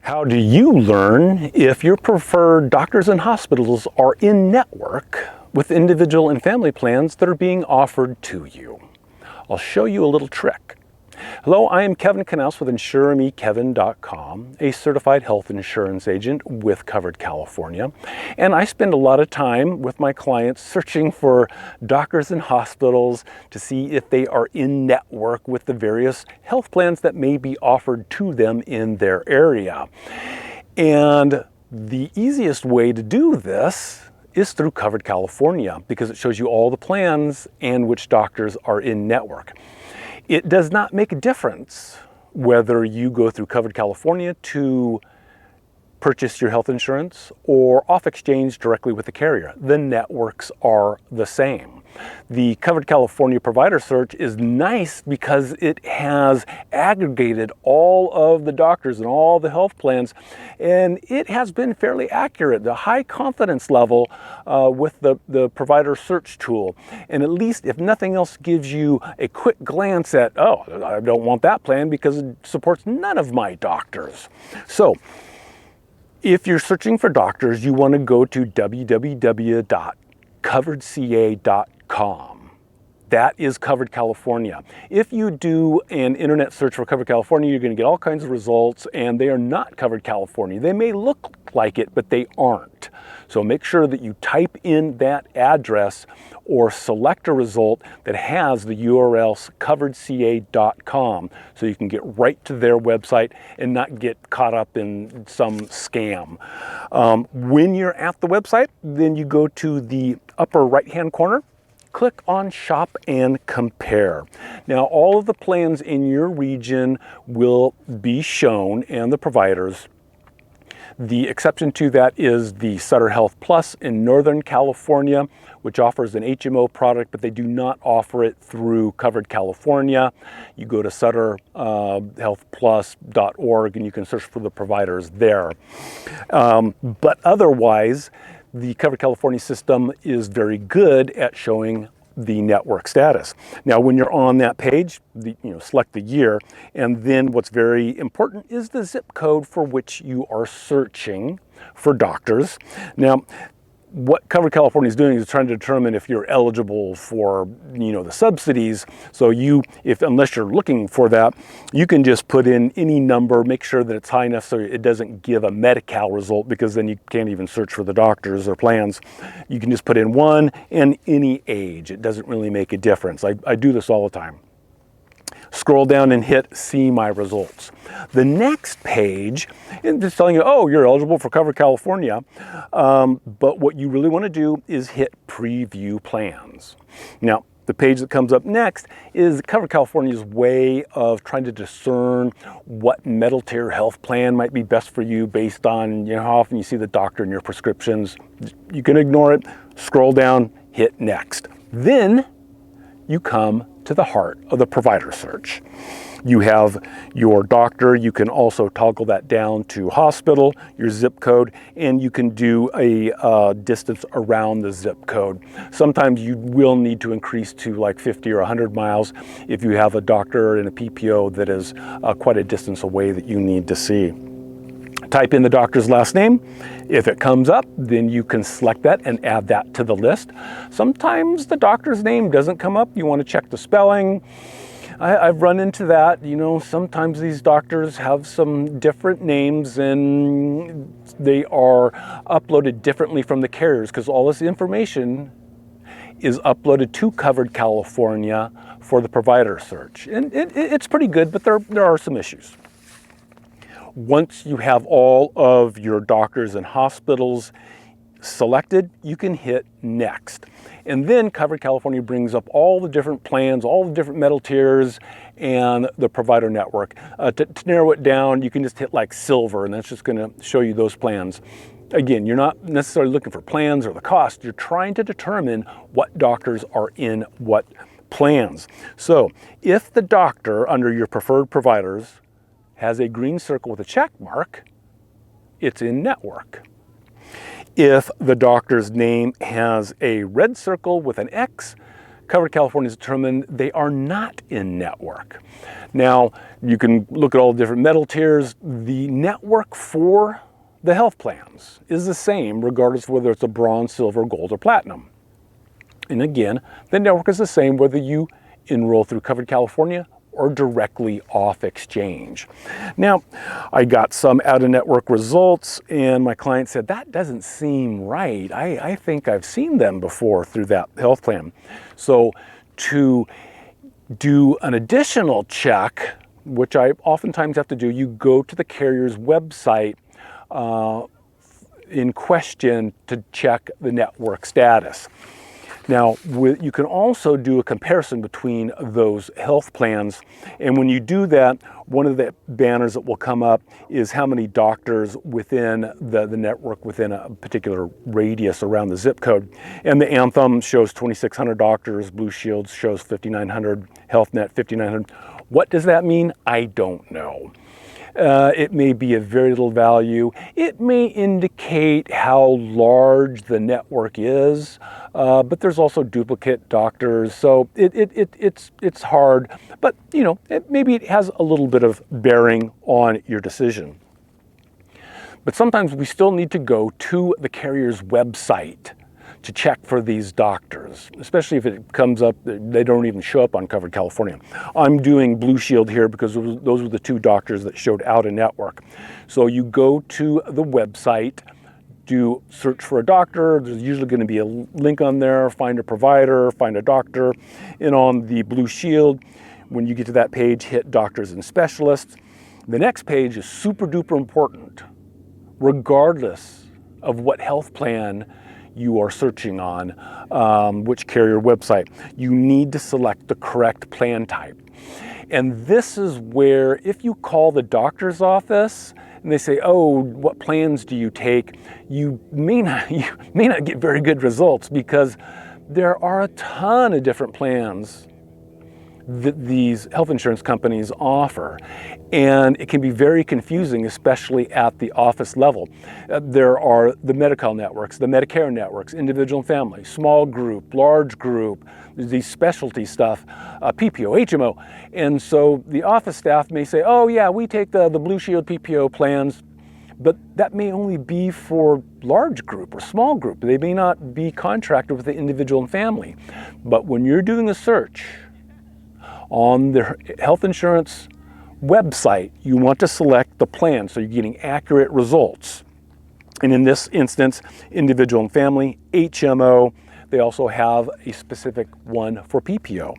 How do you learn if your preferred doctors and hospitals are in network with individual and family plans that are being offered to you? I'll show you a little trick. Hello, I am Kevin Knaus with InsureMeKevin.com, a certified health insurance agent with Covered California. And I spend a lot of time with my clients searching for doctors and hospitals to see if they are in network with the various health plans that may be offered to them in their area. And the easiest way to do this is through Covered California because it shows you all the plans and which doctors are in network. It does not make a difference whether you go through Covered California to purchase your health insurance or off exchange directly with the carrier. The networks are the same. The Covered California provider search is nice because it has aggregated all of the doctors and all the health plans, and it has been fairly accurate. The high confidence level with the provider search tool, and at least if nothing else gives you a quick glance at, oh, I don't want that plan because it supports none of my doctors. So if you're searching for doctors, you want to go to www.coveredca.com. That is Covered California. If you do an internet search for Covered California, you're going to get all kinds of results, and they are not Covered California. They may look like it, but they aren't. So make sure that you type in that address or select a result that has the URL coveredca.com so you can get right to their website and not get caught up in some scam. When you're at the website, then you go to the upper right-hand corner, click on Shop and Compare. Now, all of the plans in your region will be shown and the providers. The exception to that is the Sutter Health Plus in Northern California, which offers an HMO product, but they do not offer it through Covered California. You go to sutterhealthplus.org and you can search for the providers there. But otherwise, the Covered California system is very good at showing the network status. Now, when you're on that page, select the year, and then what's very important is the zip code for which you are searching for doctors. Now, what Covered California is doing is trying to determine if you're eligible for, the subsidies. So unless you're looking for that, you can just put in any number, make sure that it's high enough so it doesn't give a Medi-Cal result, because then you can't even search for the doctors or plans. You can just put in one and any age. It doesn't really make a difference. I do this all the time. Scroll down and hit See My Results. The next page is just telling you, oh, you're eligible for Covered California, but what you really want to do is hit Preview Plans. Now, the page that comes up next is Covered California's way of trying to discern what metal tier health plan might be best for you based on how often you see the doctor in your prescriptions. You can ignore it, scroll down, hit Next. Then you come to the heart of the provider search. You have your doctor. You can also toggle that down to hospital, your zip code, and you can do a distance around the zip code. Sometimes you will need to increase to like 50 or 100 miles if you have a doctor and a PPO that is quite a distance away that you need to see. Type in the doctor's last name. If it comes up, then you can select that and add that to the list. Sometimes the doctor's name doesn't come up. You want to check the spelling. I've run into that. Sometimes these doctors have some different names and they are uploaded differently from the carriers because all this information is uploaded to Covered California for the provider search. And it's pretty good, but there are some issues. Once you have all of your doctors and hospitals selected, you can hit Next. And then Covered California brings up all the different plans, all the different metal tiers, and the provider network. To narrow it down, you can just hit like Silver, and that's just going to show you those plans. Again, you're not necessarily looking for plans or the cost. You're trying to determine what doctors are in what plans. So if the doctor under your preferred providers has a green circle with a check mark, it's in network. If the doctor's name has a red circle with an X, Covered California has determined they are not in network. Now, you can look at all the different metal tiers. The network for the health plans is the same regardless of whether it's a bronze, silver, gold, or platinum. And again, the network is the same whether you enroll through Covered California or directly off exchange. Now, I got some out-of-network results and my client said, that doesn't seem right. I think I've seen them before through that health plan. So to do an additional check, which I oftentimes have to do, you go to the carrier's website in question to check the network status. Now, you can also do a comparison between those health plans, and when you do that, one of the banners that will come up is how many doctors within the network within a particular radius around the zip code. And the Anthem shows 2,600 doctors, Blue Shield shows 5,900, HealthNet 5,900. What does that mean? I don't know. It may be of very little value. It may indicate how large the network is, but there's also duplicate doctors, so it's hard. But you know, maybe it has a little bit of bearing on your decision. But sometimes we still need to go to the carrier's website to check for these doctors, especially if it comes up, they don't even show up on Covered California. I'm doing Blue Shield here because those were the two doctors that showed out in network. So you go to the website, do search for a doctor, there's usually going to be a link on there, find a provider, find a doctor, and on the Blue Shield, when you get to that page, hit doctors and specialists. The next page is super duper important, regardless of what health plan you are searching on, which carrier website. You need to select the correct plan type. And this is where if you call the doctor's office and they say, oh, what plans do you take? You may not get very good results because there are a ton of different plans that these health insurance companies offer. And it can be very confusing, especially at the office level. There are the Medi-Cal networks, the Medicare networks, individual and family, small group, large group, these specialty stuff, PPO, HMO. And so the office staff may say, oh yeah, we take the Blue Shield PPO plans, but that may only be for large group or small group. They may not be contracted with the individual and family. But when you're doing a search on the health insurance website, you want to select the plan so you're getting accurate results. And in this instance, individual and family, HMO, they also have a specific one for PPO.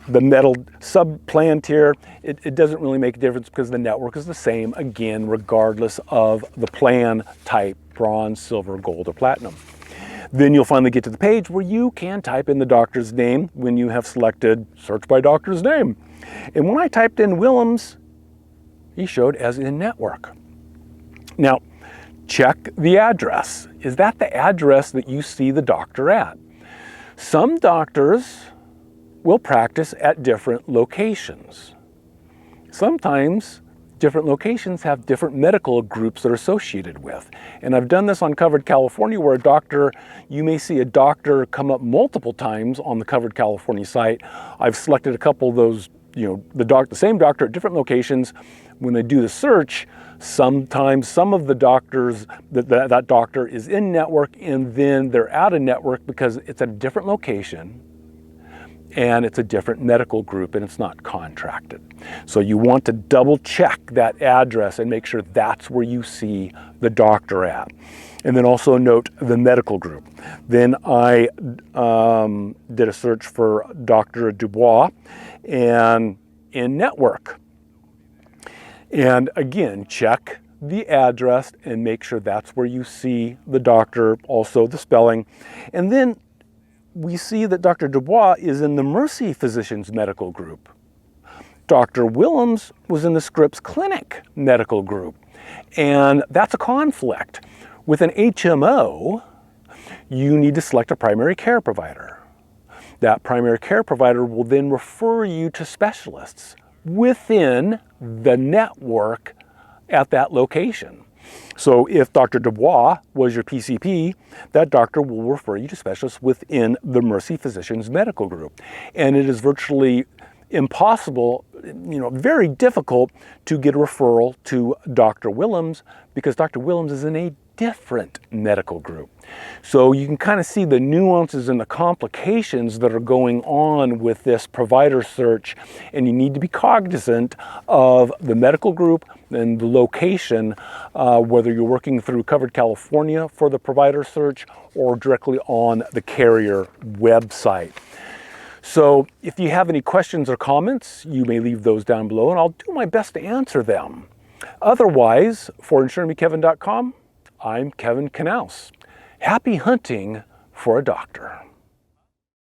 The metal sub-plan tier, it doesn't really make a difference because the network is the same, again, regardless of the plan type, bronze, silver, gold, or platinum. Then you'll finally get to the page where you can type in the doctor's name when you have selected search by doctor's name. And when I typed in Willems, he showed as in network. Now, check the address. Is that the address that you see the doctor at? Some doctors will practice at different locations. Sometimes different locations have different medical groups they're associated with. And I've done this on Covered California where you may see a doctor come up multiple times on the Covered California site. I've selected a couple of those, the same doctor at different locations. When they do the search, sometimes some of the doctors, that doctor is in network and then they're out of network because it's at a different location and it's a different medical group and it's not contracted. So you want to double check that address and make sure that's where you see the doctor at. And then also note the medical group. Then I did a search for Dr. Dubois and in network. And again, check the address and make sure that's where you see the doctor, also the spelling. And then we see that Dr. Dubois is in the Mercy Physicians medical group. Dr. Willems was in the Scripps Clinic medical group. And that's a conflict. With an HMO, you need to select a primary care provider. That primary care provider will then refer you to specialists within the network at that location. So if Dr. Dubois was your PCP, that doctor will refer you to specialists within the Mercy Physicians Medical Group. And it is virtually impossible, very difficult to get a referral to Dr. Willems, because Dr. Willems is in a different medical group. So you can kind of see the nuances and the complications that are going on with this provider search, and you need to be cognizant of the medical group and the location, whether you're working through Covered California for the provider search or directly on the carrier website. So if you have any questions or comments, you may leave those down below and I'll do my best to answer them. Otherwise, for InsureMeKevin.com, I'm Kevin Knaus. Happy hunting for a doctor.